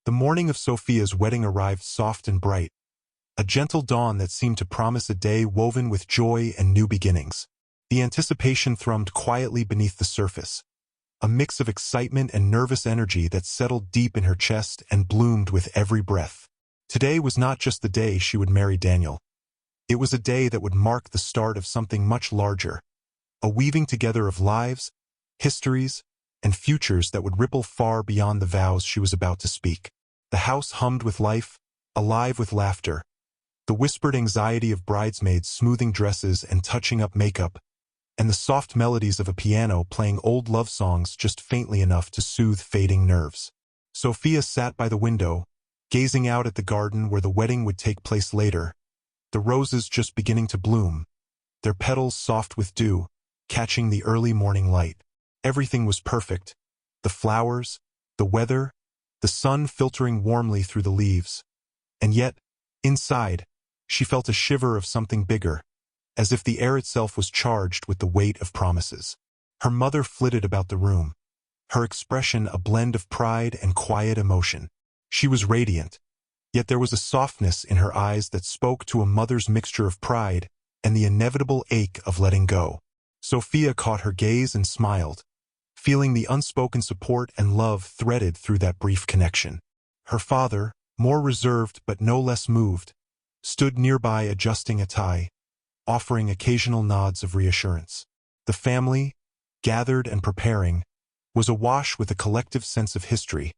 The morning of Sophia's wedding arrived soft and bright, a gentle dawn that seemed to promise a day woven with joy and new beginnings. The anticipation thrummed quietly beneath the surface, a mix of excitement and nervous energy that settled deep in her chest and bloomed with every breath. Today was not just the day she would marry Daniel. It was a day that would mark the start of something much larger, a weaving together of lives, histories, and futures that would ripple far beyond the vows she was about to speak. The house hummed with life, alive with laughter, the whispered anxiety of bridesmaids smoothing dresses and touching up makeup, and the soft melodies of a piano playing old love songs just faintly enough to soothe fading nerves. Sophia sat by the window, gazing out at the garden where the wedding would take place later, the roses just beginning to bloom, their petals soft with dew, catching the early morning light. Everything was perfect, the flowers, the weather, the sun filtering warmly through the leaves. And yet, inside, she felt a shiver of something bigger, as if the air itself was charged with the weight of promises. Her mother flitted about the room, her expression a blend of pride and quiet emotion. She was radiant, yet there was a softness in her eyes that spoke to a mother's mixture of pride and the inevitable ache of letting go. Sophia caught her gaze and smiled, feeling the unspoken support and love threaded through that brief connection. Her father, more reserved but no less moved, stood nearby adjusting a tie, offering occasional nods of reassurance. The family, gathered and preparing, was awash with a collective sense of history,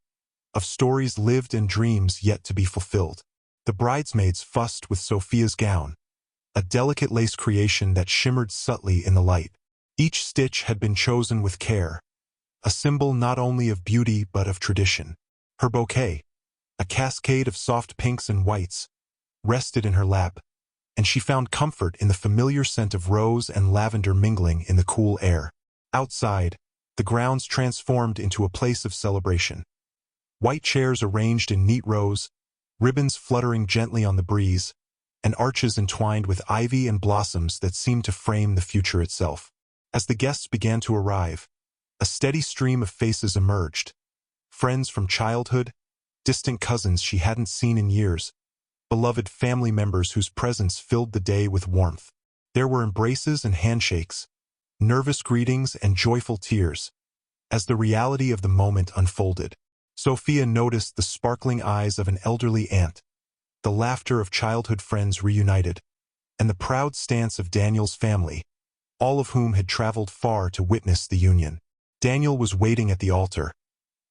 of stories lived and dreams yet to be fulfilled. The bridesmaids fussed with Sophia's gown, a delicate lace creation that shimmered subtly in the light. Each stitch had been chosen with care, a symbol not only of beauty but of tradition. Her bouquet, a cascade of soft pinks and whites, rested in her lap, and she found comfort in the familiar scent of rose and lavender mingling in the cool air. Outside, the grounds transformed into a place of celebration. White chairs arranged in neat rows, ribbons fluttering gently on the breeze, and arches entwined with ivy and blossoms that seemed to frame the future itself. As the guests began to arrive, a steady stream of faces emerged, friends from childhood, distant cousins she hadn't seen in years, beloved family members whose presence filled the day with warmth. There were embraces and handshakes, nervous greetings and joyful tears. As the reality of the moment unfolded, Sophia noticed the sparkling eyes of an elderly aunt, the laughter of childhood friends reunited, and the proud stance of Daniel's family, all of whom had traveled far to witness the union. Daniel was waiting at the altar,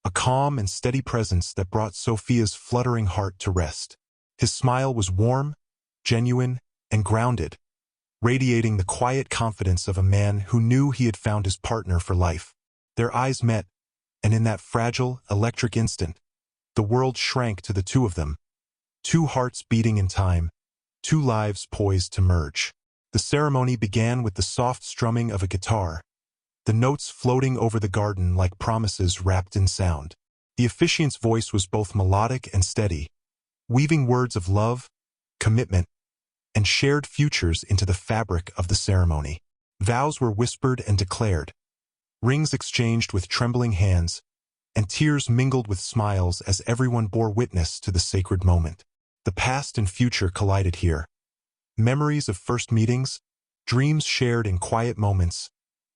a calm and steady presence that brought Sophia's fluttering heart to rest. His smile was warm, genuine, and grounded, radiating the quiet confidence of a man who knew he had found his partner for life. Their eyes met, and in that fragile, electric instant, the world shrank to the two of them, two hearts beating in time, two lives poised to merge. The ceremony began with the soft strumming of a guitar, the notes floating over the garden like promises wrapped in sound. The officiant's voice was both melodic and steady, weaving words of love, commitment, and shared futures into the fabric of the ceremony. Vows were whispered and declared, rings exchanged with trembling hands, and tears mingled with smiles as everyone bore witness to the sacred moment. The past and future collided here. Memories of first meetings, dreams shared in quiet moments,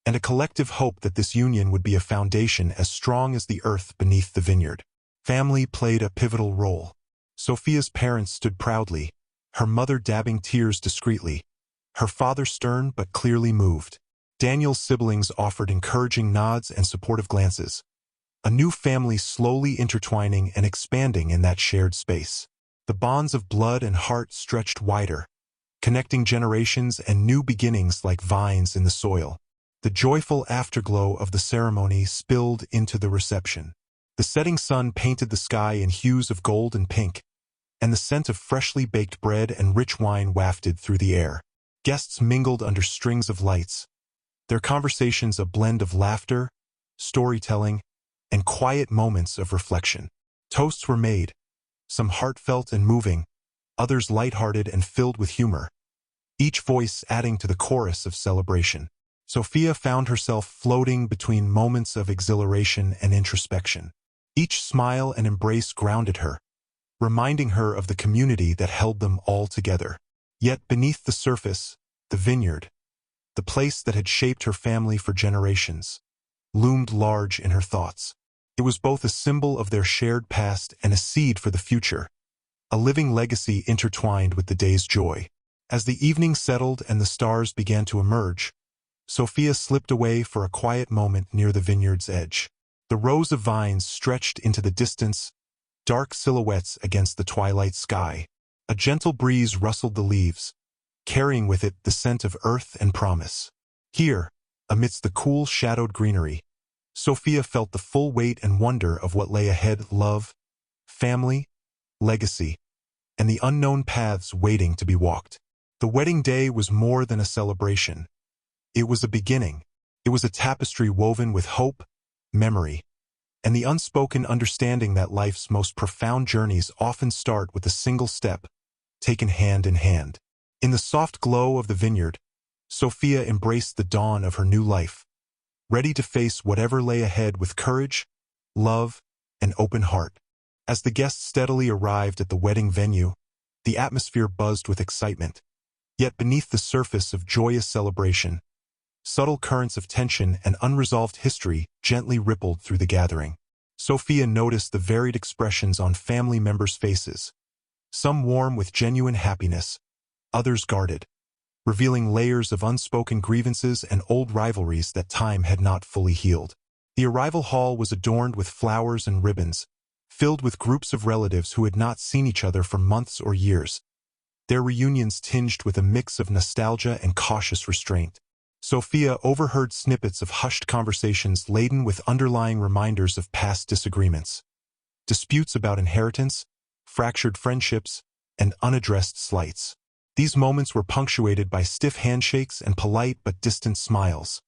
and a collective hope that this union would be a foundation as strong as the earth beneath the vineyard. Family played a pivotal role. Sophia's parents stood proudly, her mother dabbing tears discreetly, her father stern but clearly moved. Daniel's siblings offered encouraging nods and supportive glances, a new family slowly intertwining and expanding in that shared space. The bonds of blood and heart stretched wider, connecting generations and new beginnings like vines in the soil. The joyful afterglow of the ceremony spilled into the reception. The setting sun painted the sky in hues of gold and pink, and the scent of freshly baked bread and rich wine wafted through the air. Guests mingled under strings of lights, their conversations a blend of laughter, storytelling, and quiet moments of reflection. Toasts were made, some heartfelt and moving, others lighthearted and filled with humor, each voice adding to the chorus of celebration. Sophia found herself floating between moments of exhilaration and introspection. Each smile and embrace grounded her, reminding her of the community that held them all together. Yet beneath the surface, the vineyard, the place that had shaped her family for generations, loomed large in her thoughts. It was both a symbol of their shared past and a seed for the future, a living legacy intertwined with the day's joy. As the evening settled and the stars began to emerge, Sophia slipped away for a quiet moment near the vineyard's edge. The rows of vines stretched into the distance, dark silhouettes against the twilight sky. A gentle breeze rustled the leaves, carrying with it the scent of earth and promise. Here, amidst the cool, shadowed greenery, Sophia felt the full weight and wonder of what lay ahead: love, family, legacy, and the unknown paths waiting to be walked. The wedding day was more than a celebration. It was a beginning. It was a tapestry woven with hope, memory, and the unspoken understanding that life's most profound journeys often start with a single step, taken hand in hand. In the soft glow of the vineyard, Sophia embraced the dawn of her new life, ready to face whatever lay ahead with courage, love, and open heart. As the guests steadily arrived at the wedding venue, the atmosphere buzzed with excitement. Yet beneath the surface of joyous celebration, subtle currents of tension and unresolved history gently rippled through the gathering. Sophia noticed the varied expressions on family members' faces, some warm with genuine happiness, others guarded, revealing layers of unspoken grievances and old rivalries that time had not fully healed. The arrival hall was adorned with flowers and ribbons, filled with groups of relatives who had not seen each other for months or years, their reunions tinged with a mix of nostalgia and cautious restraint. Sophia overheard snippets of hushed conversations laden with underlying reminders of past disagreements, disputes about inheritance, fractured friendships, and unaddressed slights. These moments were punctuated by stiff handshakes and polite but distant smiles,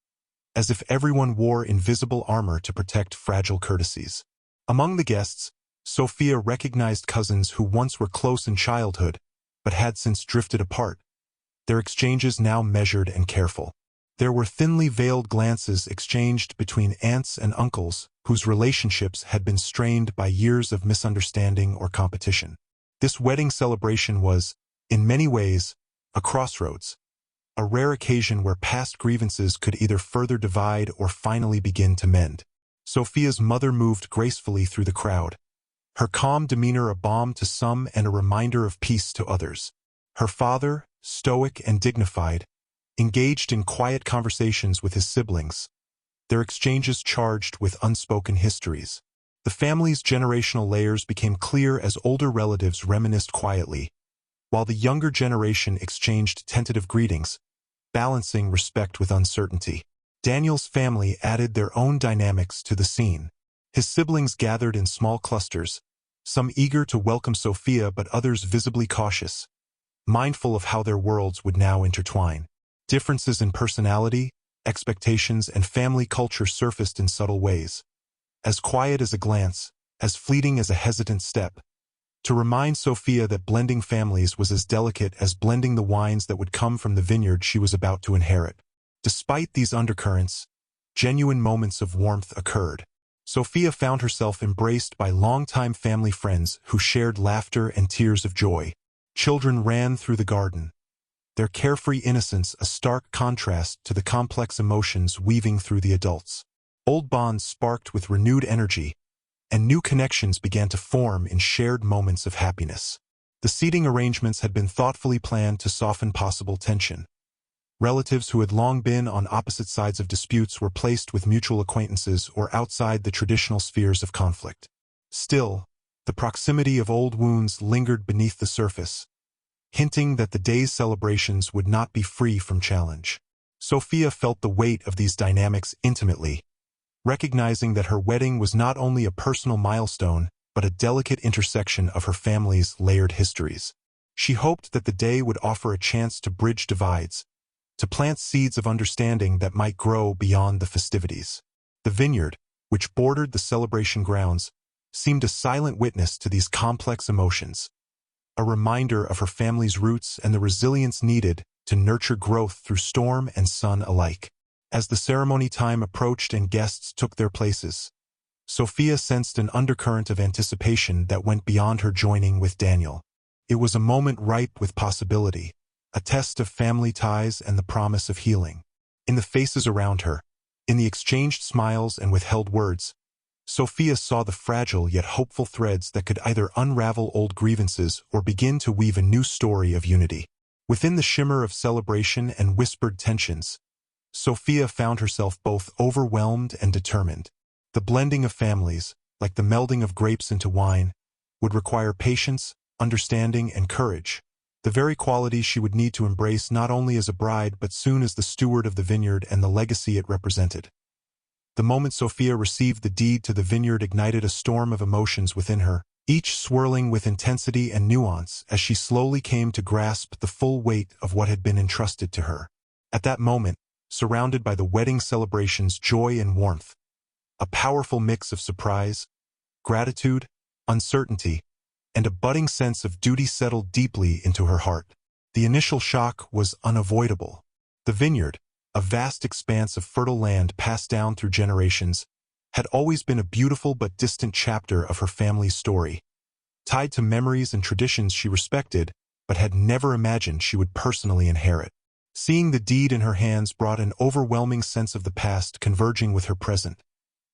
as if everyone wore invisible armor to protect fragile courtesies. Among the guests, Sophia recognized cousins who once were close in childhood, but had since drifted apart, their exchanges now measured and careful. There were thinly veiled glances exchanged between aunts and uncles whose relationships had been strained by years of misunderstanding or competition. This wedding celebration was, in many ways, a crossroads, a rare occasion where past grievances could either further divide or finally begin to mend. Sophia's mother moved gracefully through the crowd, her calm demeanor a balm to some and a reminder of peace to others. Her father, stoic and dignified, engaged in quiet conversations with his siblings, their exchanges charged with unspoken histories. The family's generational layers became clear as older relatives reminisced quietly, while the younger generation exchanged tentative greetings, balancing respect with uncertainty. Daniel's family added their own dynamics to the scene. His siblings gathered in small clusters, some eager to welcome Sophia but others visibly cautious, mindful of how their worlds would now intertwine. Differences in personality, expectations, and family culture surfaced in subtle ways, as quiet as a glance, as fleeting as a hesitant step, to remind Sophia that blending families was as delicate as blending the wines that would come from the vineyard she was about to inherit. Despite these undercurrents, genuine moments of warmth occurred. Sophia found herself embraced by longtime family friends who shared laughter and tears of joy. Children ran through the garden, their carefree innocence a stark contrast to the complex emotions weaving through the adults. Old bonds sparked with renewed energy, and new connections began to form in shared moments of happiness. The seating arrangements had been thoughtfully planned to soften possible tension. Relatives who had long been on opposite sides of disputes were placed with mutual acquaintances or outside the traditional spheres of conflict. Still, the proximity of old wounds lingered beneath the surface, hinting that the day's celebrations would not be free from challenge. Sophia felt the weight of these dynamics intimately, recognizing that her wedding was not only a personal milestone, but a delicate intersection of her family's layered histories. She hoped that the day would offer a chance to bridge divides, to plant seeds of understanding that might grow beyond the festivities. The vineyard, which bordered the celebration grounds, seemed a silent witness to these complex emotions, a reminder of her family's roots and the resilience needed to nurture growth through storm and sun alike. As the ceremony time approached and guests took their places, Sophia sensed an undercurrent of anticipation that went beyond her joining with Daniel. It was a moment ripe with possibility, a test of family ties and the promise of healing. In the faces around her, in the exchanged smiles and withheld words, Sophia saw the fragile yet hopeful threads that could either unravel old grievances or begin to weave a new story of unity. Within the shimmer of celebration and whispered tensions, Sophia found herself both overwhelmed and determined. The blending of families, like the melding of grapes into wine, would require patience, understanding, and courage, the very qualities she would need to embrace not only as a bride but soon as the steward of the vineyard and the legacy it represented. The moment Sophia received the deed to the vineyard ignited a storm of emotions within her, each swirling with intensity and nuance as she slowly came to grasp the full weight of what had been entrusted to her. At that moment, surrounded by the wedding celebration's joy and warmth, a powerful mix of surprise, gratitude, uncertainty, and a budding sense of duty settled deeply into her heart. The initial shock was unavoidable. The vineyard, a vast expanse of fertile land passed down through generations, had always been a beautiful but distant chapter of her family's story, tied to memories and traditions she respected but had never imagined she would personally inherit. Seeing the deed in her hands brought an overwhelming sense of the past converging with her present,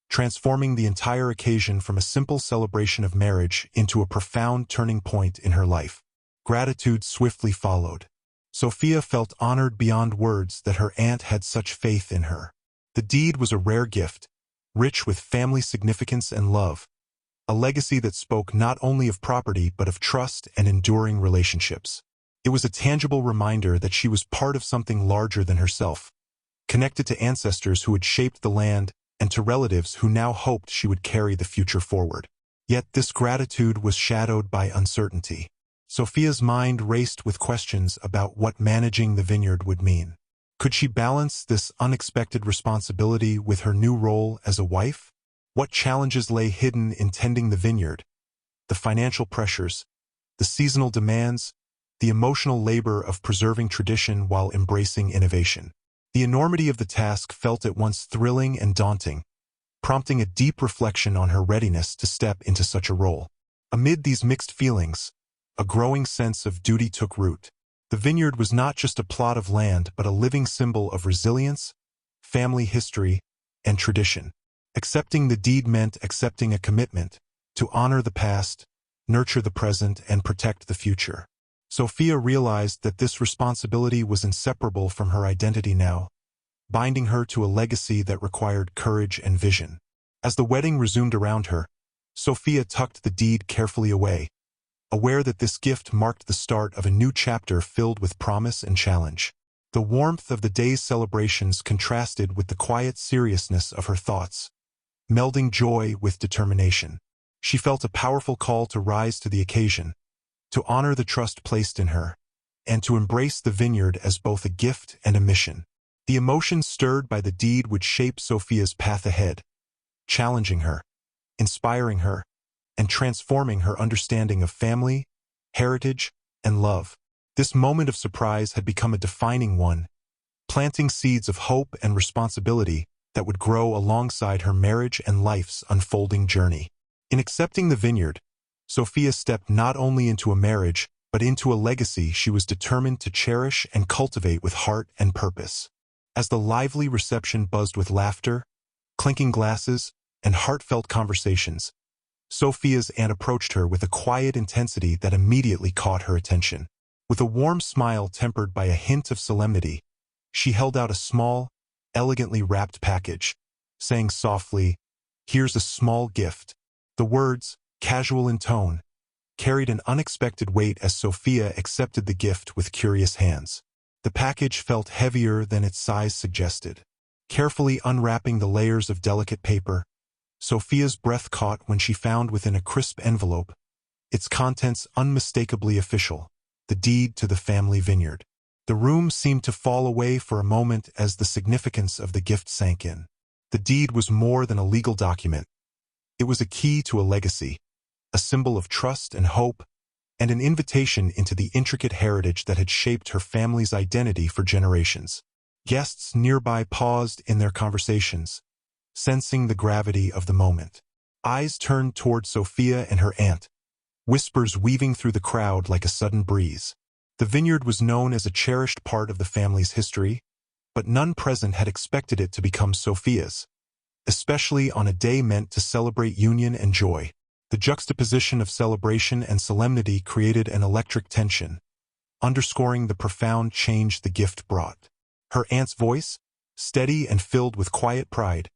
transforming the entire occasion from a simple celebration of marriage into a profound turning point in her life. Gratitude swiftly followed. Sophia felt honored beyond words that her aunt had such faith in her. The deed was a rare gift, rich with family significance and love, a legacy that spoke not only of property but of trust and enduring relationships. It was a tangible reminder that she was part of something larger than herself, connected to ancestors who had shaped the land and to relatives who now hoped she would carry the future forward. Yet this gratitude was shadowed by uncertainty. Sophia's mind raced with questions about what managing the vineyard would mean. Could she balance this unexpected responsibility with her new role as a wife? What challenges lay hidden in tending the vineyard? The financial pressures, the seasonal demands, the emotional labor of preserving tradition while embracing innovation. The enormity of the task felt at once thrilling and daunting, prompting a deep reflection on her readiness to step into such a role. Amid these mixed feelings, a growing sense of duty took root. The vineyard was not just a plot of land but a living symbol of resilience, family history, and tradition. Accepting the deed meant accepting a commitment to honor the past, nurture the present, and protect the future. Sophia realized that this responsibility was inseparable from her identity now, binding her to a legacy that required courage and vision. As the wedding resumed around her, Sophia tucked the deed carefully away, aware that this gift marked the start of a new chapter filled with promise and challenge. The warmth of the day's celebrations contrasted with the quiet seriousness of her thoughts, melding joy with determination. She felt a powerful call to rise to the occasion, to honor the trust placed in her, and to embrace the vineyard as both a gift and a mission. The emotions stirred by the deed would shape Sophia's path ahead, challenging her, inspiring her, and transforming her understanding of family, heritage, and love. This moment of surprise had become a defining one, planting seeds of hope and responsibility that would grow alongside her marriage and life's unfolding journey. In accepting the vineyard, Sophia stepped not only into a marriage, but into a legacy she was determined to cherish and cultivate with heart and purpose. As the lively reception buzzed with laughter, clinking glasses, and heartfelt conversations, Sophia's aunt approached her with a quiet intensity that immediately caught her attention. With a warm smile tempered by a hint of solemnity, she held out a small, elegantly wrapped package, saying softly, "Here's a small gift." The words, casual in tone, carried an unexpected weight as Sophia accepted the gift with curious hands. The package felt heavier than its size suggested. Carefully unwrapping the layers of delicate paper, Sophia's breath caught when she found within a crisp envelope, its contents unmistakably official, the deed to the family vineyard. The room seemed to fall away for a moment as the significance of the gift sank in. The deed was more than a legal document. It was a key to a legacy, a symbol of trust and hope, and an invitation into the intricate heritage that had shaped her family's identity for generations. Guests nearby paused in their conversations, sensing the gravity of the moment. eyes turned toward Sophia and her aunt, whispers weaving through the crowd like a sudden breeze. The vineyard was known as a cherished part of the family's history, but none present had expected it to become Sophia's, especially on a day meant to celebrate union and joy. The juxtaposition of celebration and solemnity created an electric tension, underscoring the profound change the gift brought. Her aunt's voice, steady and filled with quiet pride,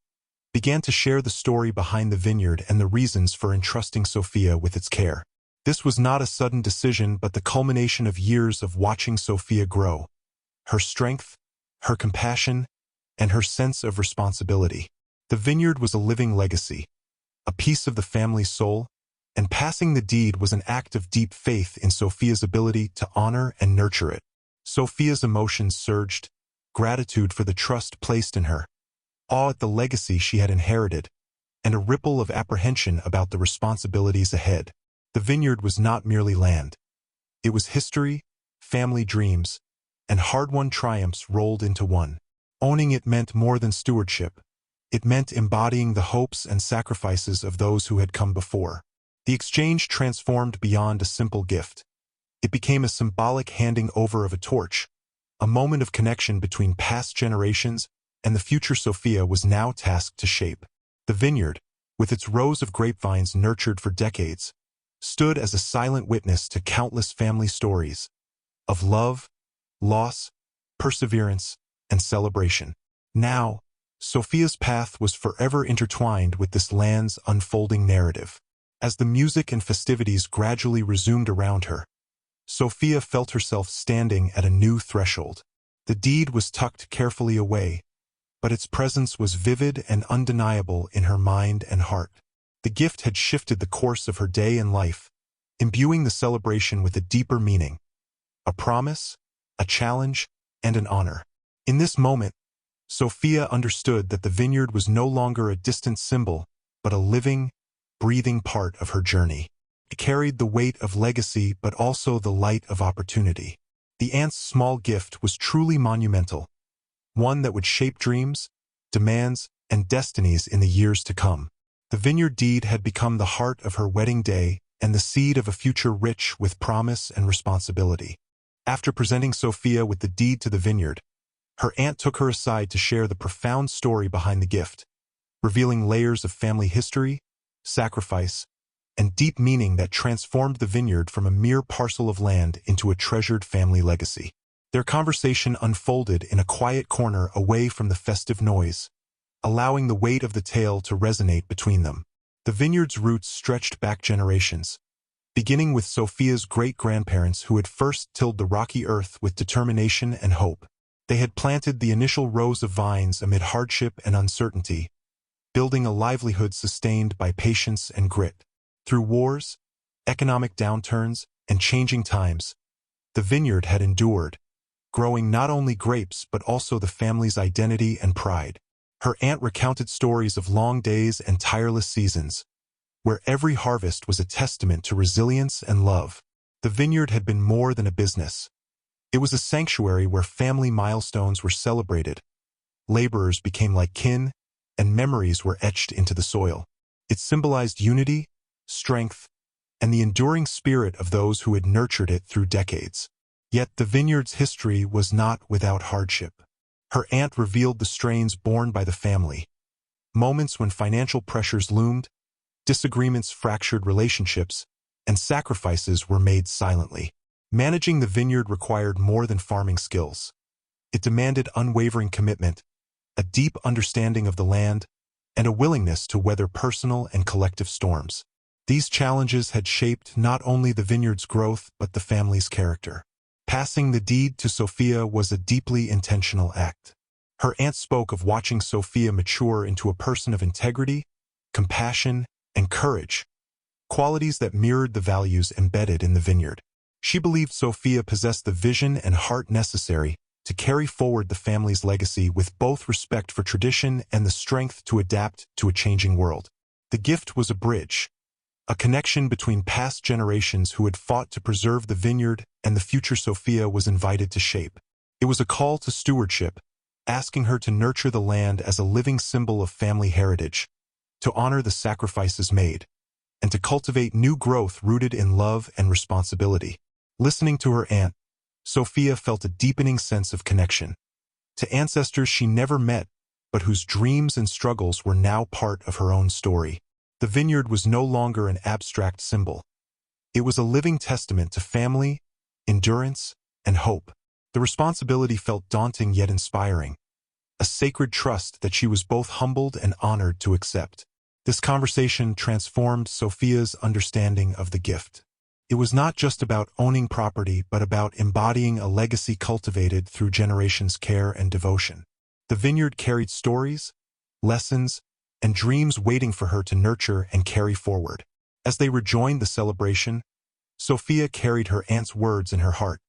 began to share the story behind the vineyard and the reasons for entrusting Sophia with its care. This was not a sudden decision but the culmination of years of watching Sophia grow. Her strength, her compassion, and her sense of responsibility. The vineyard was a living legacy, a piece of the family's soul, and passing the deed was an act of deep faith in Sophia's ability to honor and nurture it. Sophia's emotions surged, gratitude for the trust placed in her, awe at the legacy she had inherited, and a ripple of apprehension about the responsibilities ahead. The vineyard was not merely land. It was history, family dreams, and hard-won triumphs rolled into one. Owning it meant more than stewardship. It meant embodying the hopes and sacrifices of those who had come before. The exchange transformed beyond a simple gift. It became a symbolic handing over of a torch, a moment of connection between past generations and the future Sophia was now tasked to shape. The vineyard, with its rows of grapevines nurtured for decades, stood as a silent witness to countless family stories of love, loss, perseverance, and celebration. Now, Sophia's path was forever intertwined with this land's unfolding narrative. As the music and festivities gradually resumed around her, Sophia felt herself standing at a new threshold. The deed was tucked carefully away, but its presence was vivid and undeniable in her mind and heart. The gift had shifted the course of her day and life, imbuing the celebration with a deeper meaning, a promise, a challenge, and an honor. In this moment, Sophia understood that the vineyard was no longer a distant symbol, but a living, breathing part of her journey. It carried the weight of legacy but also the light of opportunity. The aunt's small gift was truly monumental, one that would shape dreams, demands, and destinies in the years to come. The vineyard deed had become the heart of her wedding day and the seed of a future rich with promise and responsibility. After presenting Sophia with the deed to the vineyard, her aunt took her aside to share the profound story behind the gift, revealing layers of family history, sacrifice, and deep meaning that transformed the vineyard from a mere parcel of land into a treasured family legacy. Their conversation unfolded in a quiet corner away from the festive noise, allowing the weight of the tale to resonate between them. The vineyard's roots stretched back generations, beginning with Sophia's great-grandparents who had first tilled the rocky earth with determination and hope. They had planted the initial rows of vines amid hardship and uncertainty, building a livelihood sustained by patience and grit. Through wars, economic downturns, and changing times, the vineyard had endured, growing not only grapes but also the family's identity and pride. Her aunt recounted stories of long days and tireless seasons, where every harvest was a testament to resilience and love. The vineyard had been more than a business. It was a sanctuary where family milestones were celebrated, laborers became like kin, and memories were etched into the soil. It symbolized unity, strength, and the enduring spirit of those who had nurtured it through decades. Yet the vineyard's history was not without hardship. Her aunt revealed the strains borne by the family, moments when financial pressures loomed, disagreements fractured relationships, and sacrifices were made silently. Managing the vineyard required more than farming skills. It demanded unwavering commitment, a deep understanding of the land, and a willingness to weather personal and collective storms. These challenges had shaped not only the vineyard's growth but the family's character. Passing the deed to Sophia was a deeply intentional act. Her aunt spoke of watching Sophia mature into a person of integrity, compassion, and courage, qualities that mirrored the values embedded in the vineyard. She believed Sophia possessed the vision and heart necessary to carry forward the family's legacy with both respect for tradition and the strength to adapt to a changing world. The gift was a bridge, a connection between past generations who had fought to preserve the vineyard and the future Sophia was invited to shape. It was a call to stewardship, asking her to nurture the land as a living symbol of family heritage, to honor the sacrifices made, and to cultivate new growth rooted in love and responsibility. Listening to her aunt, Sophia felt a deepening sense of connection to ancestors she never met, but whose dreams and struggles were now part of her own story. The vineyard was no longer an abstract symbol. It was a living testament to family, endurance, and hope. The responsibility felt daunting yet inspiring, a sacred trust that she was both humbled and honored to accept. This conversation transformed Sophia's understanding of the gift. It was not just about owning property, but about embodying a legacy cultivated through generations' care and devotion. The vineyard carried stories, lessons, and dreams waiting for her to nurture and carry forward. As they rejoined the celebration, Sophia carried her aunt's words in her heart,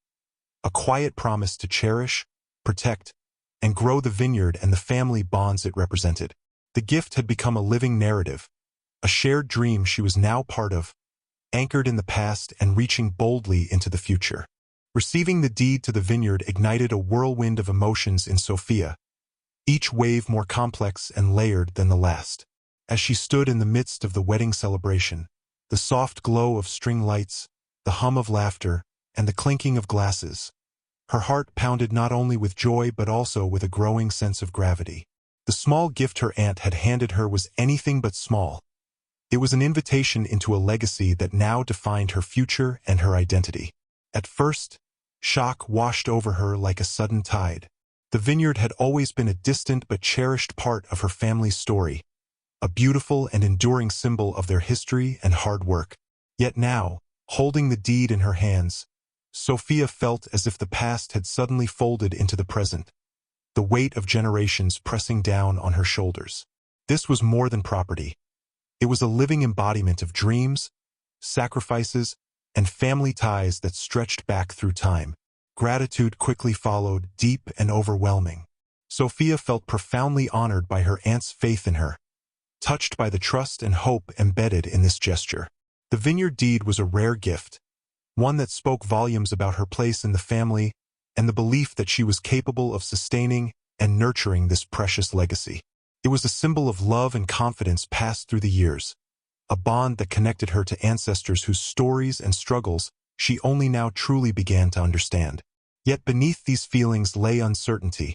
a quiet promise to cherish, protect, and grow the vineyard and the family bonds it represented. The gift had become a living narrative, a shared dream she was now part of, anchored in the past and reaching boldly into the future. Receiving the deed to the vineyard ignited a whirlwind of emotions in Sophia, each wave more complex and layered than the last. As she stood in the midst of the wedding celebration, the soft glow of string lights, the hum of laughter, and the clinking of glasses, her heart pounded not only with joy but also with a growing sense of gravity. The small gift her aunt had handed her was anything but small. It was an invitation into a legacy that now defined her future and her identity. At first, shock washed over her like a sudden tide. The vineyard had always been a distant but cherished part of her family's story, a beautiful and enduring symbol of their history and hard work. Yet now, holding the deed in her hands, Sophia felt as if the past had suddenly folded into the present, the weight of generations pressing down on her shoulders. This was more than property. It was a living embodiment of dreams, sacrifices, and family ties that stretched back through time. Gratitude quickly followed, deep and overwhelming. Sophia felt profoundly honored by her aunt's faith in her, touched by the trust and hope embedded in this gesture. The vineyard deed was a rare gift, one that spoke volumes about her place in the family and the belief that she was capable of sustaining and nurturing this precious legacy. It was a symbol of love and confidence passed through the years, a bond that connected her to ancestors whose stories and struggles she only now truly began to understand. Yet beneath these feelings lay uncertainty,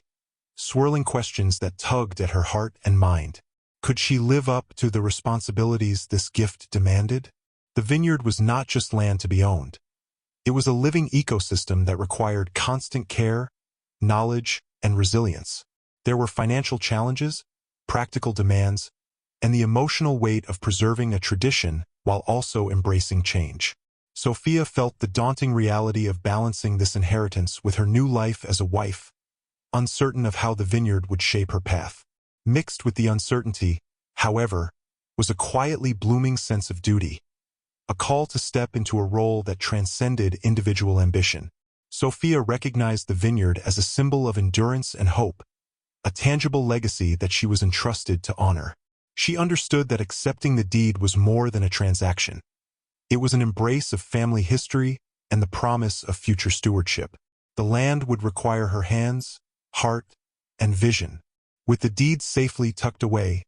swirling questions that tugged at her heart and mind. Could she live up to the responsibilities this gift demanded? The vineyard was not just land to be owned. It was a living ecosystem that required constant care, knowledge, and resilience. There were financial challenges, practical demands, and the emotional weight of preserving a tradition while also embracing change. Sophia felt the daunting reality of balancing this inheritance with her new life as a wife, uncertain of how the vineyard would shape her path. Mixed with the uncertainty, however, was a quietly blooming sense of duty, a call to step into a role that transcended individual ambition. Sophia recognized the vineyard as a symbol of endurance and hope, a tangible legacy that she was entrusted to honor. She understood that accepting the deed was more than a transaction. It was an embrace of family history and the promise of future stewardship. The land would require her hands, heart, and vision. With the deed safely tucked away,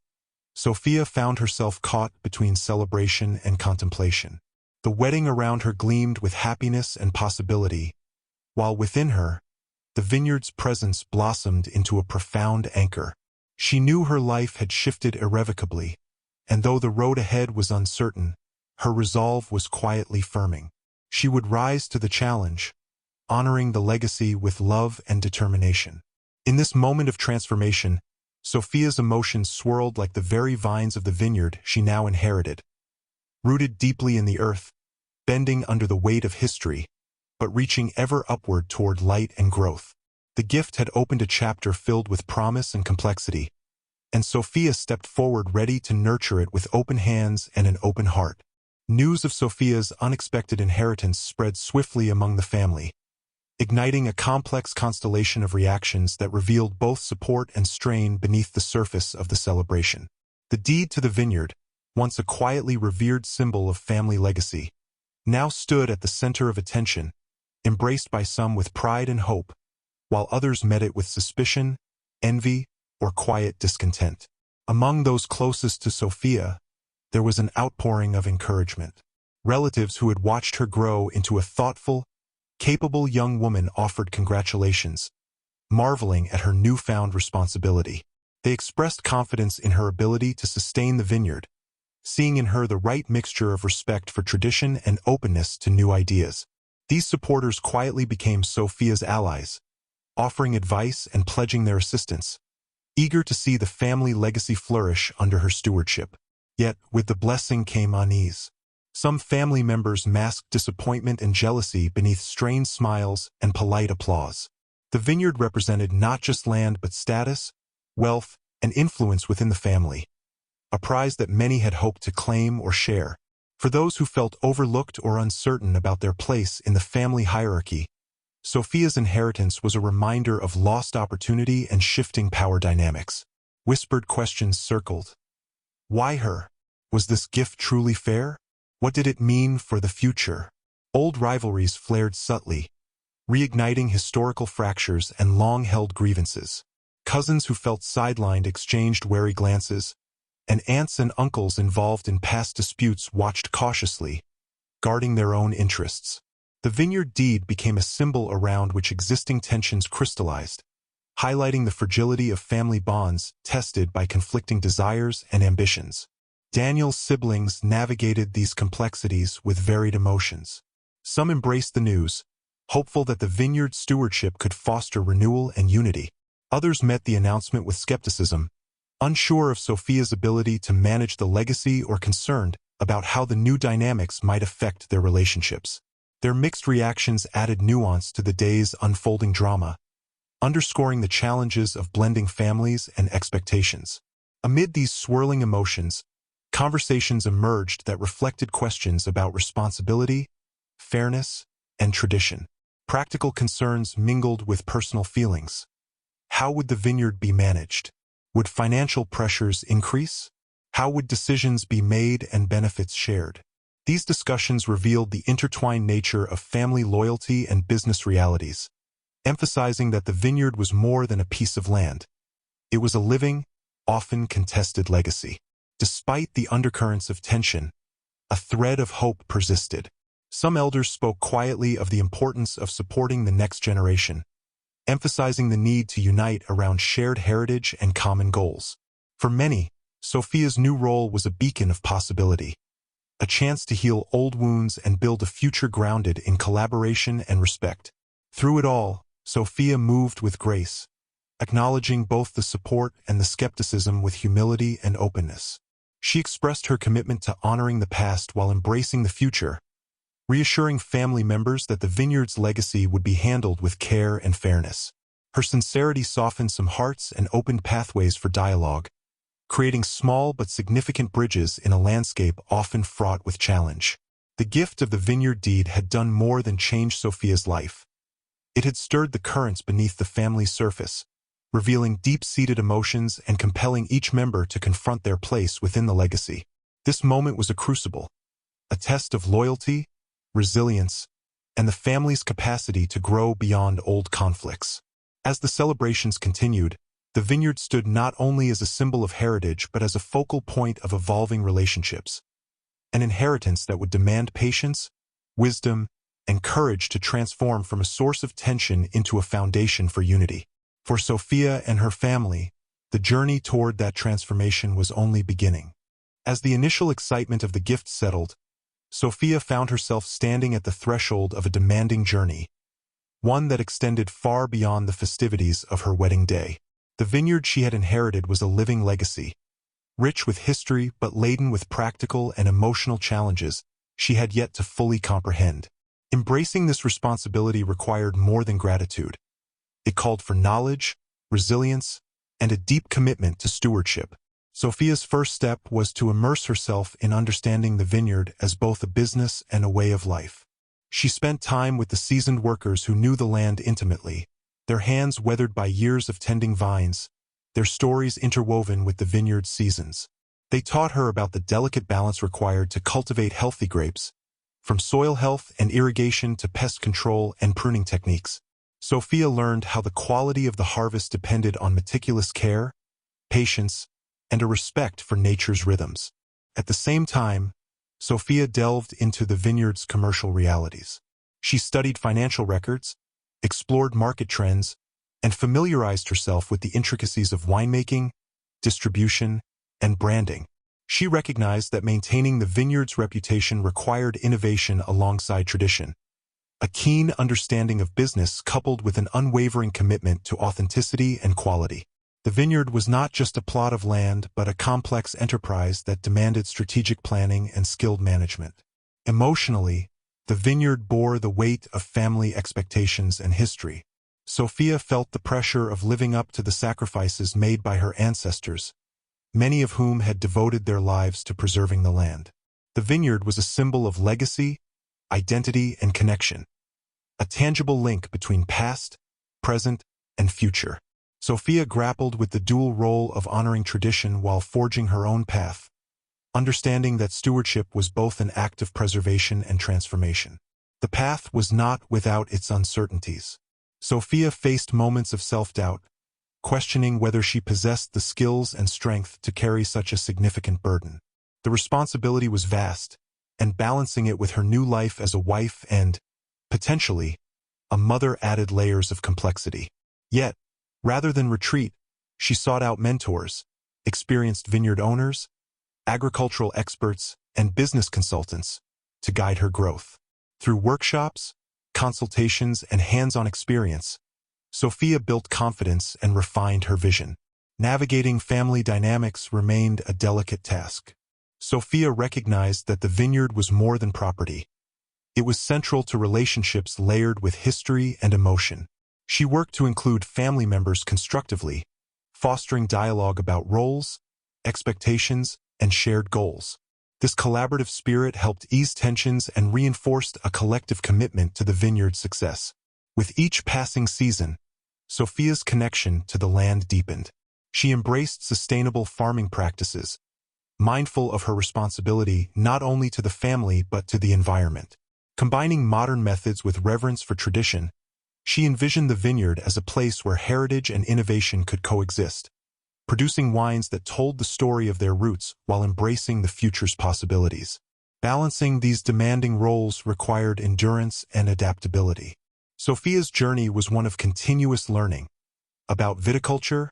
Sophia found herself caught between celebration and contemplation. The wedding around her gleamed with happiness and possibility, while within her, the vineyard's presence blossomed into a profound anchor. She knew her life had shifted irrevocably, and though the road ahead was uncertain, her resolve was quietly firming. She would rise to the challenge, honoring the legacy with love and determination. In this moment of transformation, Sophia's emotions swirled like the very vines of the vineyard she now inherited. Rooted deeply in the earth, bending under the weight of history, but reaching ever upward toward light and growth. The gift had opened a chapter filled with promise and complexity, and Sophia stepped forward ready to nurture it with open hands and an open heart. News of Sophia's unexpected inheritance spread swiftly among the family, igniting a complex constellation of reactions that revealed both support and strain beneath the surface of the celebration. The deed to the vineyard, once a quietly revered symbol of family legacy, now stood at the center of attention, embraced by some with pride and hope, while others met it with suspicion, envy, or quiet discontent. Among those closest to Sophia, there was an outpouring of encouragement. Relatives who had watched her grow into a thoughtful, capable young woman offered congratulations, marveling at her newfound responsibility. They expressed confidence in her ability to sustain the vineyard, seeing in her the right mixture of respect for tradition and openness to new ideas. These supporters quietly became Sophia's allies, offering advice and pledging their assistance, eager to see the family legacy flourish under her stewardship. Yet, with the blessing came unease. Some family members masked disappointment and jealousy beneath strained smiles and polite applause. The vineyard represented not just land but status, wealth, and influence within the family, a prize that many had hoped to claim or share. For those who felt overlooked or uncertain about their place in the family hierarchy, Sophia's inheritance was a reminder of lost opportunity and shifting power dynamics. Whispered questions circled. Why her? Was this gift truly fair? What did it mean for the future? Old rivalries flared subtly, reigniting historical fractures and long-held grievances. Cousins who felt sidelined exchanged wary glances, and aunts and uncles involved in past disputes watched cautiously, guarding their own interests. The vineyard deed became a symbol around which existing tensions crystallized, highlighting the fragility of family bonds tested by conflicting desires and ambitions. Daniel's siblings navigated these complexities with varied emotions. Some embraced the news, hopeful that the vineyard's stewardship could foster renewal and unity. Others met the announcement with skepticism, unsure of Sophia's ability to manage the legacy or concerned about how the new dynamics might affect their relationships. Their mixed reactions added nuance to the day's unfolding drama, underscoring the challenges of blending families and expectations. Amid these swirling emotions, conversations emerged that reflected questions about responsibility, fairness, and tradition. Practical concerns mingled with personal feelings. How would the vineyard be managed? Would financial pressures increase? How would decisions be made and benefits shared? These discussions revealed the intertwined nature of family loyalty and business realities, emphasizing that the vineyard was more than a piece of land. It was a living, often contested legacy. Despite the undercurrents of tension, a thread of hope persisted. Some elders spoke quietly of the importance of supporting the next generation, emphasizing the need to unite around shared heritage and common goals. For many, Sophia's new role was a beacon of possibility, a chance to heal old wounds and build a future grounded in collaboration and respect. Through it all, Sophia moved with grace, acknowledging both the support and the skepticism with humility and openness. She expressed her commitment to honoring the past while embracing the future, reassuring family members that the vineyard's legacy would be handled with care and fairness. Her sincerity softened some hearts and opened pathways for dialogue, creating small but significant bridges in a landscape often fraught with challenge. The gift of the vineyard deed had done more than change Sophia's life. It had stirred the currents beneath the family's surface, revealing deep-seated emotions and compelling each member to confront their place within the legacy. This moment was a crucible, a test of loyalty, resilience, and the family's capacity to grow beyond old conflicts. As the celebrations continued, the vineyard stood not only as a symbol of heritage but as a focal point of evolving relationships, an inheritance that would demand patience, wisdom, and courage to transform from a source of tension into a foundation for unity. For Sophia and her family, the journey toward that transformation was only beginning. As the initial excitement of the gift settled, Sophia found herself standing at the threshold of a demanding journey, one that extended far beyond the festivities of her wedding day. The vineyard she had inherited was a living legacy, rich with history but laden with practical and emotional challenges she had yet to fully comprehend. Embracing this responsibility required more than gratitude. It called for knowledge, resilience, and a deep commitment to stewardship. Sophia's first step was to immerse herself in understanding the vineyard as both a business and a way of life. She spent time with the seasoned workers who knew the land intimately, their hands weathered by years of tending vines, their stories interwoven with the vineyard's seasons. They taught her about the delicate balance required to cultivate healthy grapes, from soil health and irrigation to pest control and pruning techniques. Sophia learned how the quality of the harvest depended on meticulous care, patience, and a respect for nature's rhythms. At the same time, Sophia delved into the vineyard's commercial realities. She studied financial records, explored market trends, and familiarized herself with the intricacies of winemaking, distribution, and branding. She recognized that maintaining the vineyard's reputation required innovation alongside tradition, a keen understanding of business coupled with an unwavering commitment to authenticity and quality. The vineyard was not just a plot of land but a complex enterprise that demanded strategic planning and skilled management. Emotionally, the vineyard bore the weight of family expectations and history. Sophia felt the pressure of living up to the sacrifices made by her ancestors, many of whom had devoted their lives to preserving the land. The vineyard was a symbol of legacy, identity, and connection, a tangible link between past, present, and future. Sophia grappled with the dual role of honoring tradition while forging her own path, understanding that stewardship was both an act of preservation and transformation. The path was not without its uncertainties. Sophia faced moments of self-doubt, questioning whether she possessed the skills and strength to carry such a significant burden. The responsibility was vast, and balancing it with her new life as a wife and, potentially, a mother added layers of complexity. Yet, rather than retreat, she sought out mentors, experienced vineyard owners, agricultural experts, and business consultants to guide her growth. Through workshops, consultations, and hands-on experience, Sophia built confidence and refined her vision. Navigating family dynamics remained a delicate task. Sophia recognized that the vineyard was more than property. It was central to relationships layered with history and emotion. She worked to include family members constructively, fostering dialogue about roles, expectations, and shared goals. This collaborative spirit helped ease tensions and reinforced a collective commitment to the vineyard's success. With each passing season, Sophia's connection to the land deepened. She embraced sustainable farming practices, mindful of her responsibility not only to the family but to the environment. Combining modern methods with reverence for tradition, she envisioned the vineyard as a place where heritage and innovation could coexist, producing wines that told the story of their roots while embracing the future's possibilities. Balancing these demanding roles required endurance and adaptability. Sophia's journey was one of continuous learning about viticulture,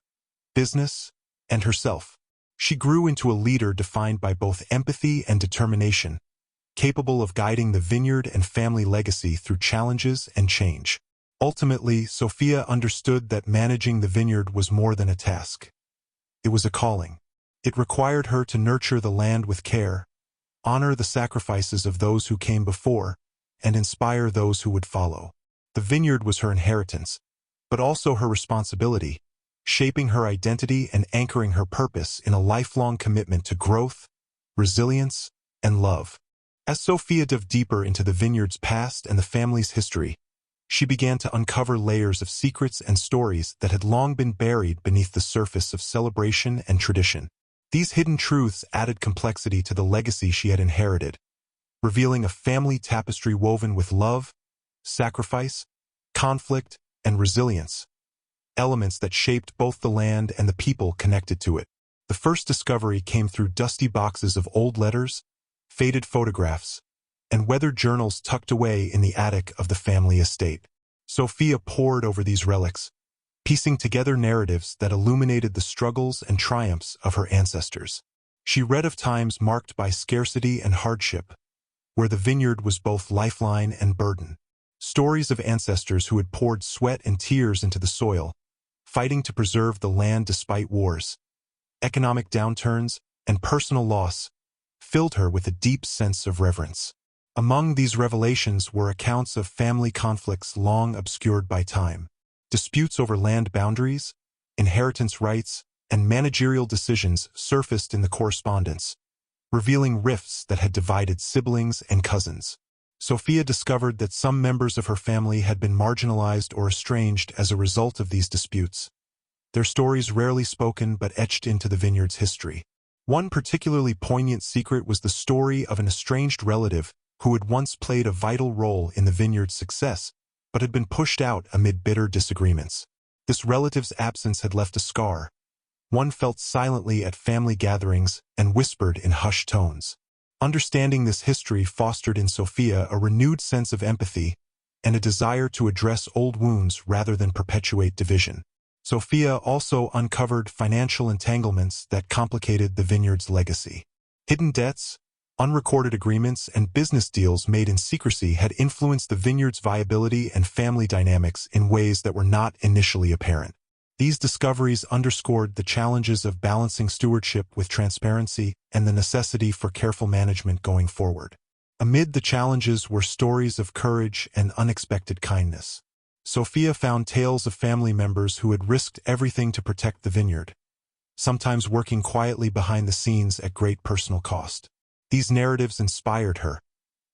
business, and herself. She grew into a leader defined by both empathy and determination, capable of guiding the vineyard and family legacy through challenges and change. Ultimately, Sophia understood that managing the vineyard was more than a task. It was a calling. It required her to nurture the land with care, honor the sacrifices of those who came before, and inspire those who would follow. The vineyard was her inheritance, but also her responsibility, shaping her identity and anchoring her purpose in a lifelong commitment to growth, resilience, and love. As Sophia dove deeper into the vineyard's past and the family's history, she began to uncover layers of secrets and stories that had long been buried beneath the surface of celebration and tradition. These hidden truths added complexity to the legacy she had inherited, revealing a family tapestry woven with love, sacrifice, conflict, and resilience, elements that shaped both the land and the people connected to it. The first discovery came through dusty boxes of old letters, faded photographs, and weathered journals tucked away in the attic of the family estate. Sophia pored over these relics, piecing together narratives that illuminated the struggles and triumphs of her ancestors. She read of times marked by scarcity and hardship, where the vineyard was both lifeline and burden. Stories of ancestors who had poured sweat and tears into the soil, fighting to preserve the land despite wars, economic downturns, and personal loss, filled her with a deep sense of reverence. Among these revelations were accounts of family conflicts long obscured by time. Disputes over land boundaries, inheritance rights, and managerial decisions surfaced in the correspondence, revealing rifts that had divided siblings and cousins. Sophia discovered that some members of her family had been marginalized or estranged as a result of these disputes, their stories rarely spoken but etched into the vineyard's history. One particularly poignant secret was the story of an estranged relative who had once played a vital role in the vineyard's success, but had been pushed out amid bitter disagreements. This relative's absence had left a scar, One felt silently at family gatherings and whispered in hushed tones. Understanding this history fostered in Sophia a renewed sense of empathy and a desire to address old wounds rather than perpetuate division. Sophia also uncovered financial entanglements that complicated the vineyard's legacy. Hidden debts, unrecorded agreements, and business deals made in secrecy had influenced the vineyard's viability and family dynamics in ways that were not initially apparent. These discoveries underscored the challenges of balancing stewardship with transparency and the necessity for careful management going forward. Amid the challenges were stories of courage and unexpected kindness. Sophia found tales of family members who had risked everything to protect the vineyard, sometimes working quietly behind the scenes at great personal cost. These narratives inspired her,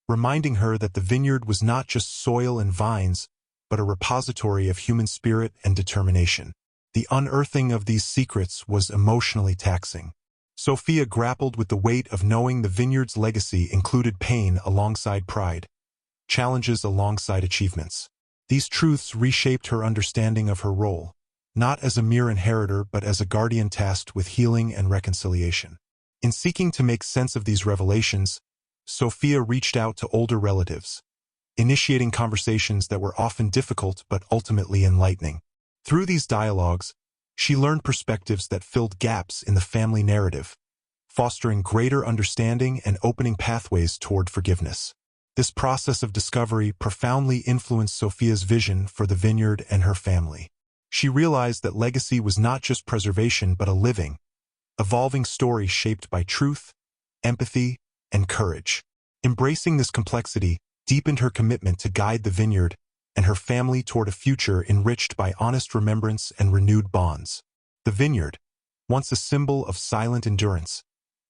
reminding her that the vineyard was not just soil and vines, but a repository of human spirit and determination. The unearthing of these secrets was emotionally taxing. Sophia grappled with the weight of knowing the vineyard's legacy included pain alongside pride, challenges alongside achievements. These truths reshaped her understanding of her role, not as a mere inheritor but as a guardian tasked with healing and reconciliation. In seeking to make sense of these revelations, Sophia reached out to older relatives, initiating conversations that were often difficult but ultimately enlightening. Through these dialogues, she learned perspectives that filled gaps in the family narrative, fostering greater understanding and opening pathways toward forgiveness. This process of discovery profoundly influenced Sophia's vision for the vineyard and her family. She realized that legacy was not just preservation but a living, evolving story shaped by truth, empathy, and courage. Embracing this complexity deepened her commitment to guide the vineyard and her family toward a future enriched by honest remembrance and renewed bonds. The vineyard, once a symbol of silent endurance,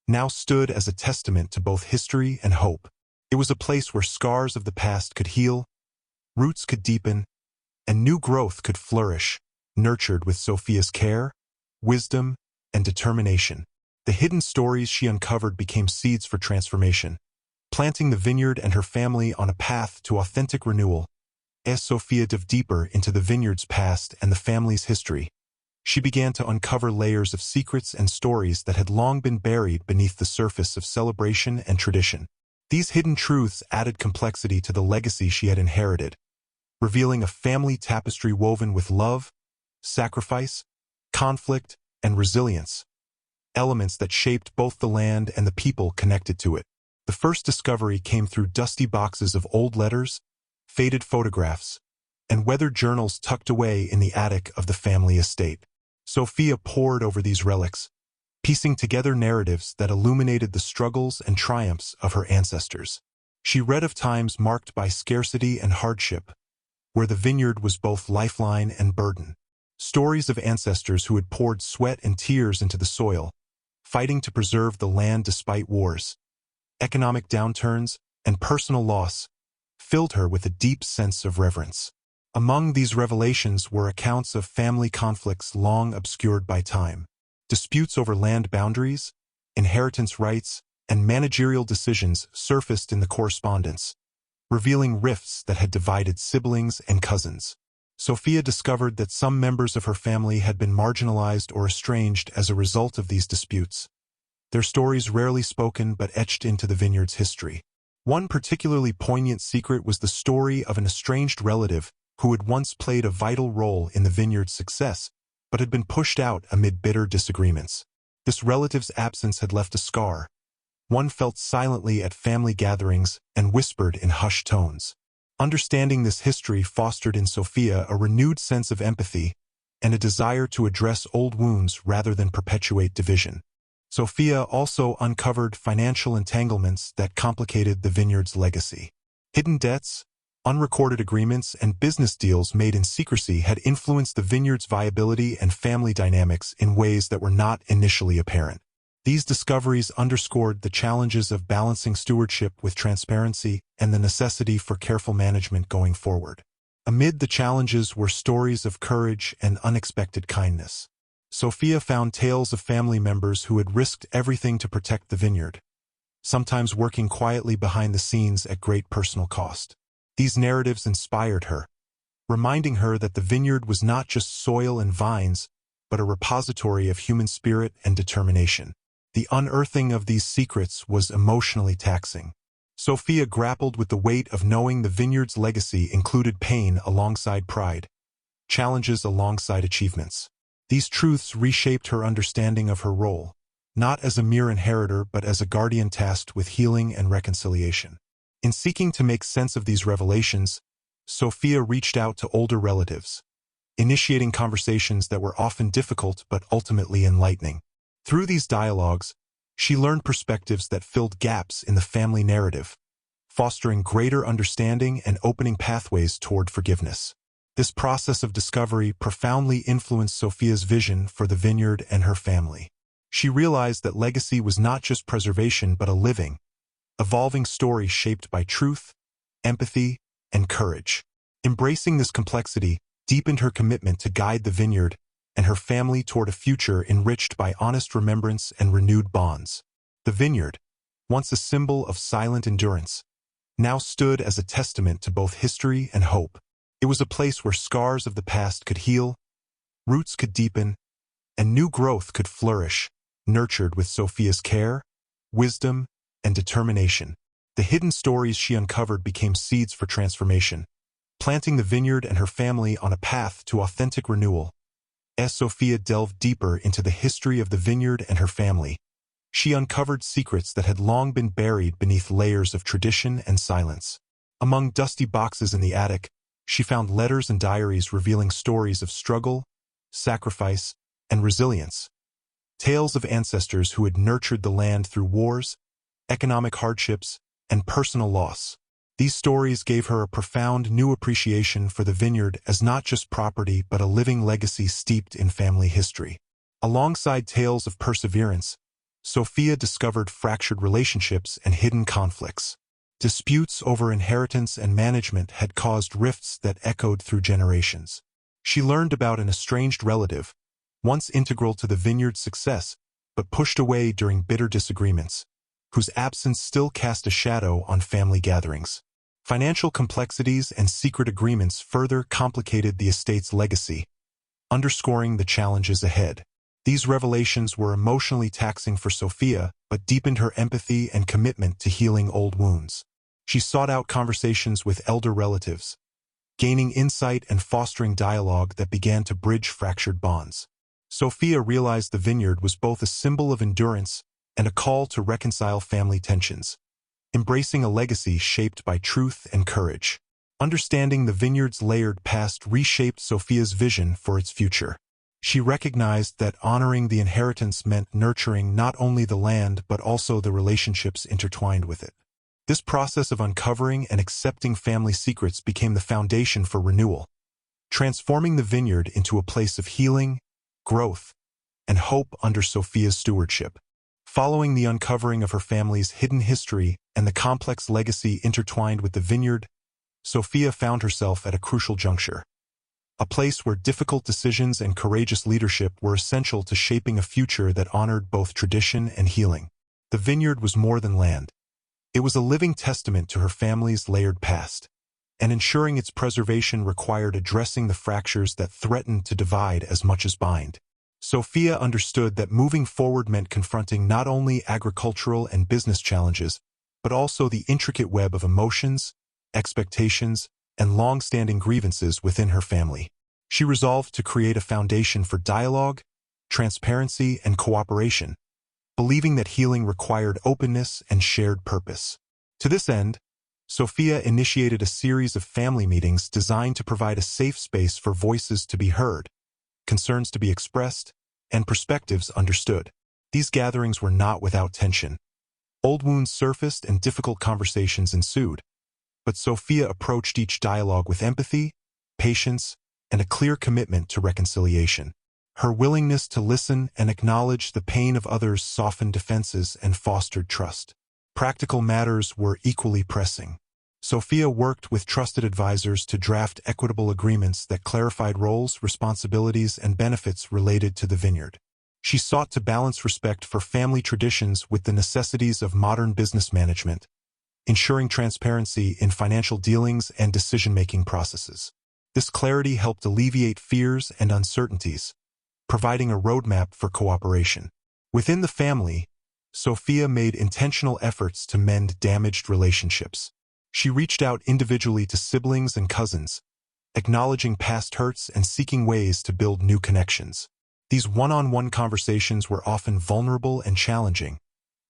now stood as a testament to both history and hope. It was a place where scars of the past could heal, roots could deepen, and new growth could flourish, nurtured with Sophia's care, wisdom, and determination. The hidden stories she uncovered became seeds for transformation, planting the vineyard and her family on a path to authentic renewal. As Sophia dove deeper into the vineyard's past and the family's history, she began to uncover layers of secrets and stories that had long been buried beneath the surface of celebration and tradition. These hidden truths added complexity to the legacy she had inherited, revealing a family tapestry woven with love, sacrifice, conflict, and resilience, elements that shaped both the land and the people connected to it. The first discovery came through dusty boxes of old letters, faded photographs, and weathered journals tucked away in the attic of the family estate. Sophia pored over these relics, piecing together narratives that illuminated the struggles and triumphs of her ancestors. She read of times marked by scarcity and hardship, where the vineyard was both lifeline and burden. Stories of ancestors who had poured sweat and tears into the soil, fighting to preserve the land despite wars, economic downturns, and personal loss, filled her with a deep sense of reverence. Among these revelations were accounts of family conflicts long obscured by time. Disputes over land boundaries, inheritance rights, and managerial decisions surfaced in the correspondence, revealing rifts that had divided siblings and cousins. Sophia discovered that some members of her family had been marginalized or estranged as a result of these disputes, their stories rarely spoken but etched into the vineyard's history. One particularly poignant secret was the story of an estranged relative who had once played a vital role in the vineyard's success, but had been pushed out amid bitter disagreements. This relative's absence had left a scar. One felt silently at family gatherings and whispered in hushed tones. Understanding this history fostered in Sophia a renewed sense of empathy and a desire to address old wounds rather than perpetuate division. Sophia also uncovered financial entanglements that complicated the vineyard's legacy. Hidden debts, unrecorded agreements, and business deals made in secrecy had influenced the vineyard's viability and family dynamics in ways that were not initially apparent. These discoveries underscored the challenges of balancing stewardship with transparency and the necessity for careful management going forward. Amid the challenges were stories of courage and unexpected kindness. Sophia found tales of family members who had risked everything to protect the vineyard, sometimes working quietly behind the scenes at great personal cost. These narratives inspired her, reminding her that the vineyard was not just soil and vines, but a repository of human spirit and determination. The unearthing of these secrets was emotionally taxing. Sophia grappled with the weight of knowing the vineyard's legacy included pain alongside pride, challenges alongside achievements. These truths reshaped her understanding of her role, not as a mere inheritor but as a guardian tasked with healing and reconciliation. In seeking to make sense of these revelations, Sophia reached out to older relatives, initiating conversations that were often difficult but ultimately enlightening. Through these dialogues, she learned perspectives that filled gaps in the family narrative, fostering greater understanding and opening pathways toward forgiveness. This process of discovery profoundly influenced Sophia's vision for the vineyard and her family. She realized that legacy was not just preservation but a living, evolving story shaped by truth, empathy, and courage. Embracing this complexity deepened her commitment to guide the vineyard and her family toward a future enriched by honest remembrance and renewed bonds. The vineyard, once a symbol of silent endurance, now stood as a testament to both history and hope. It was a place where scars of the past could heal, roots could deepen, and new growth could flourish, nurtured with Sophia's care, wisdom, and determination. The hidden stories she uncovered became seeds for transformation, planting the vineyard and her family on a path to authentic renewal. As Sophia delved deeper into the history of the vineyard and her family, she uncovered secrets that had long been buried beneath layers of tradition and silence. Among dusty boxes in the attic, she found letters and diaries revealing stories of struggle, sacrifice, and resilience. Tales of ancestors who had nurtured the land through wars, economic hardships, and personal loss. These stories gave her a profound new appreciation for the vineyard as not just property but a living legacy steeped in family history. Alongside tales of perseverance, Sophia discovered fractured relationships and hidden conflicts. Disputes over inheritance and management had caused rifts that echoed through generations. She learned about an estranged relative, once integral to the vineyard's success, but pushed away during bitter disagreements, whose absence still cast a shadow on family gatherings. Financial complexities and secret agreements further complicated the estate's legacy, underscoring the challenges ahead. These revelations were emotionally taxing for Sophia, but deepened her empathy and commitment to healing old wounds. She sought out conversations with elder relatives, gaining insight and fostering dialogue that began to bridge fractured bonds. Sophia realized the vineyard was both a symbol of endurance and a call to reconcile family tensions, embracing a legacy shaped by truth and courage. Understanding the vineyard's layered past reshaped Sophia's vision for its future. She recognized that honoring the inheritance meant nurturing not only the land but also the relationships intertwined with it. This process of uncovering and accepting family secrets became the foundation for renewal, transforming the vineyard into a place of healing, growth, and hope under Sophia's stewardship. Following the uncovering of her family's hidden history and the complex legacy intertwined with the vineyard, Sophia found herself at a crucial juncture, a place where difficult decisions and courageous leadership were essential to shaping a future that honored both tradition and healing. The vineyard was more than land. It was a living testament to her family's layered past, and ensuring its preservation required addressing the fractures that threatened to divide as much as bind. Sophia understood that moving forward meant confronting not only agricultural and business challenges, but also the intricate web of emotions, expectations, and long-standing grievances within her family. She resolved to create a foundation for dialogue, transparency, and cooperation, believing that healing required openness and shared purpose. To this end, Sophia initiated a series of family meetings designed to provide a safe space for voices to be heard, concerns to be expressed, and perspectives understood. These gatherings were not without tension. Old wounds surfaced and difficult conversations ensued, but Sophia approached each dialogue with empathy, patience, and a clear commitment to reconciliation. Her willingness to listen and acknowledge the pain of others softened defenses and fostered trust. Practical matters were equally pressing. Sophia worked with trusted advisors to draft equitable agreements that clarified roles, responsibilities, and benefits related to the vineyard. She sought to balance respect for family traditions with the necessities of modern business management, ensuring transparency in financial dealings and decision-making processes. This clarity helped alleviate fears and uncertainties, providing a roadmap for cooperation. Within the family, Sophia made intentional efforts to mend damaged relationships. She reached out individually to siblings and cousins, acknowledging past hurts and seeking ways to build new connections. These one-on-one conversations were often vulnerable and challenging,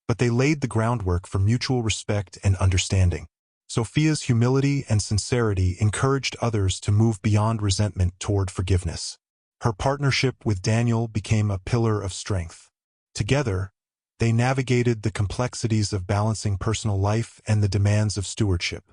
but they laid the groundwork for mutual respect and understanding. Sophia's humility and sincerity encouraged others to move beyond resentment toward forgiveness. Her partnership with Daniel became a pillar of strength. Together, they navigated the complexities of balancing personal life and the demands of stewardship.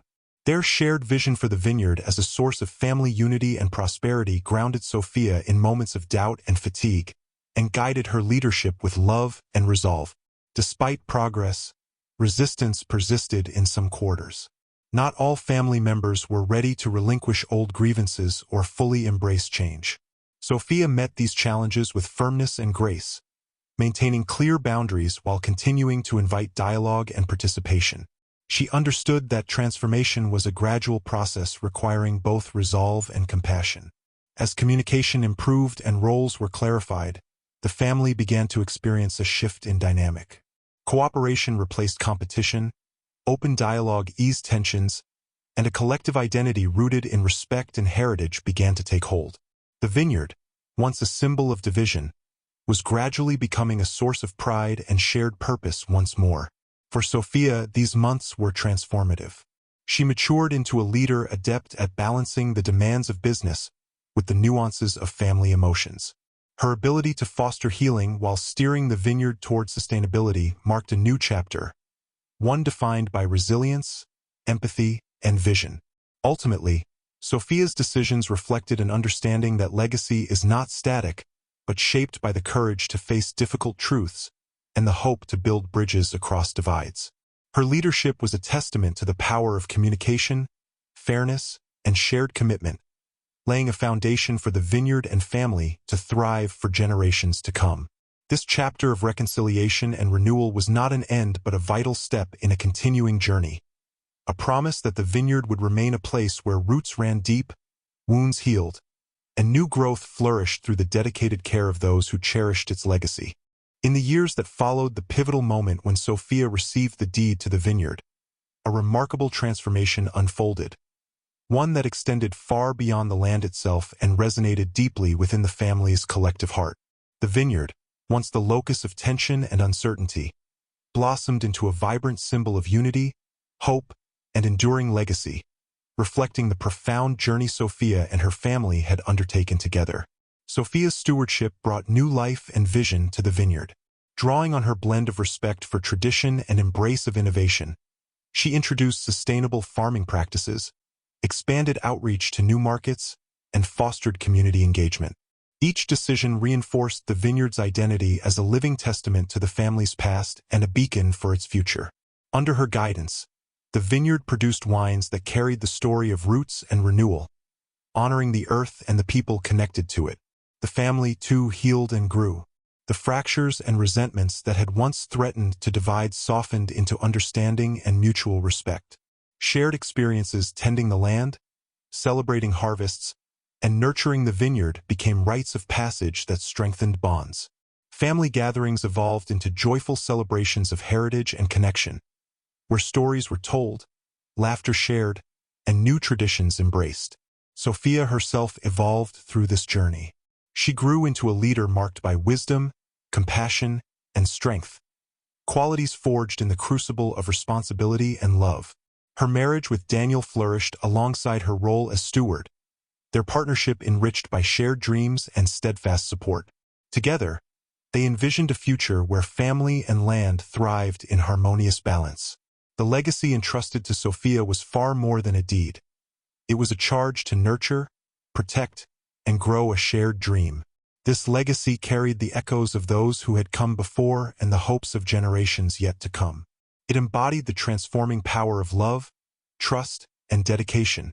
Their shared vision for the vineyard as a source of family unity and prosperity grounded Sophia in moments of doubt and fatigue, and guided her leadership with love and resolve. Despite progress, resistance persisted in some quarters. Not all family members were ready to relinquish old grievances or fully embrace change. Sophia met these challenges with firmness and grace, maintaining clear boundaries while continuing to invite dialogue and participation. She understood that transformation was a gradual process requiring both resolve and compassion. As communication improved and roles were clarified, the family began to experience a shift in dynamic. Cooperation replaced competition, open dialogue eased tensions, and a collective identity rooted in respect and heritage began to take hold. The vineyard, once a symbol of division, was gradually becoming a source of pride and shared purpose once more. For Sophia, these months were transformative. She matured into a leader adept at balancing the demands of business with the nuances of family emotions. Her ability to foster healing while steering the vineyard toward sustainability marked a new chapter, one defined by resilience, empathy, and vision. Ultimately, Sophia's decisions reflected an understanding that legacy is not static, but shaped by the courage to face difficult truths and the hope to build bridges across divides. Her leadership was a testament to the power of communication, fairness, and shared commitment, laying a foundation for the vineyard and family to thrive for generations to come. This chapter of reconciliation and renewal was not an end but a vital step in a continuing journey, a promise that the vineyard would remain a place where roots ran deep, wounds healed, and new growth flourished through the dedicated care of those who cherished its legacy. In the years that followed the pivotal moment when Sophia received the deed to the vineyard, a remarkable transformation unfolded, one that extended far beyond the land itself and resonated deeply within the family's collective heart. The vineyard, once the locus of tension and uncertainty, blossomed into a vibrant symbol of unity, hope, and enduring legacy, reflecting the profound journey Sophia and her family had undertaken together. Sophia's stewardship brought new life and vision to the vineyard. Drawing on her blend of respect for tradition and embrace of innovation, she introduced sustainable farming practices, expanded outreach to new markets, and fostered community engagement. Each decision reinforced the vineyard's identity as a living testament to the family's past and a beacon for its future. Under her guidance, the vineyard produced wines that carried the story of roots and renewal, honoring the earth and the people connected to it. The family, too, healed and grew. The fractures and resentments that had once threatened to divide softened into understanding and mutual respect. Shared experiences tending the land, celebrating harvests, and nurturing the vineyard became rites of passage that strengthened bonds. Family gatherings evolved into joyful celebrations of heritage and connection, where stories were told, laughter shared, and new traditions embraced. Sophia herself evolved through this journey. She grew into a leader marked by wisdom, compassion, and strength, qualities forged in the crucible of responsibility and love. Her marriage with Daniel flourished alongside her role as steward, their partnership enriched by shared dreams and steadfast support. Together, they envisioned a future where family and land thrived in harmonious balance. The legacy entrusted to Sophia was far more than a deed. It was a charge to nurture, protect, and grow a shared dream. This legacy carried the echoes of those who had come before and the hopes of generations yet to come. It embodied the transforming power of love, trust, and dedication,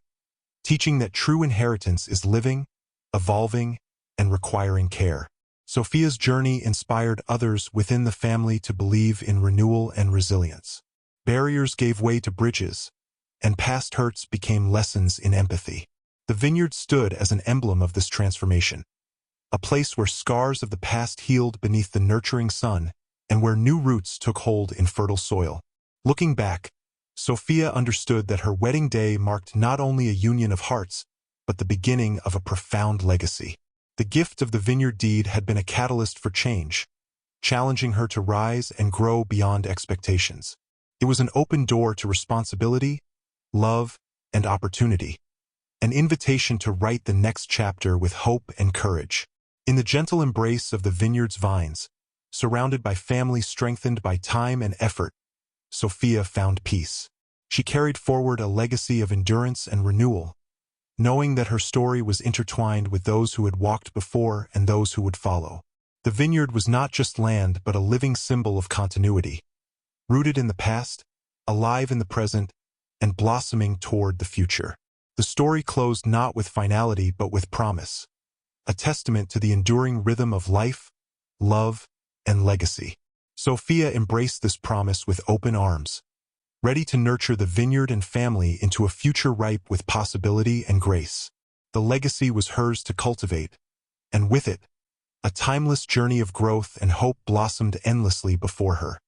teaching that true inheritance is living, evolving, and requiring care. Sophia's journey inspired others within the family to believe in renewal and resilience. Barriers gave way to bridges, and past hurts became lessons in empathy. The vineyard stood as an emblem of this transformation, a place where scars of the past healed beneath the nurturing sun and where new roots took hold in fertile soil. Looking back, Sophia understood that her wedding day marked not only a union of hearts, but the beginning of a profound legacy. The gift of the vineyard deed had been a catalyst for change, challenging her to rise and grow beyond expectations. It was an open door to responsibility, love, and opportunity, an invitation to write the next chapter with hope and courage. In the gentle embrace of the vineyard's vines, surrounded by family strengthened by time and effort, Sophia found peace. She carried forward a legacy of endurance and renewal, knowing that her story was intertwined with those who had walked before and those who would follow. The vineyard was not just land but a living symbol of continuity, rooted in the past, alive in the present, and blossoming toward the future. The story closed not with finality but with promise, a testament to the enduring rhythm of life, love, and legacy. Sophia embraced this promise with open arms, ready to nurture the vineyard and family into a future ripe with possibility and grace. The legacy was hers to cultivate, and with it, a timeless journey of growth and hope blossomed endlessly before her.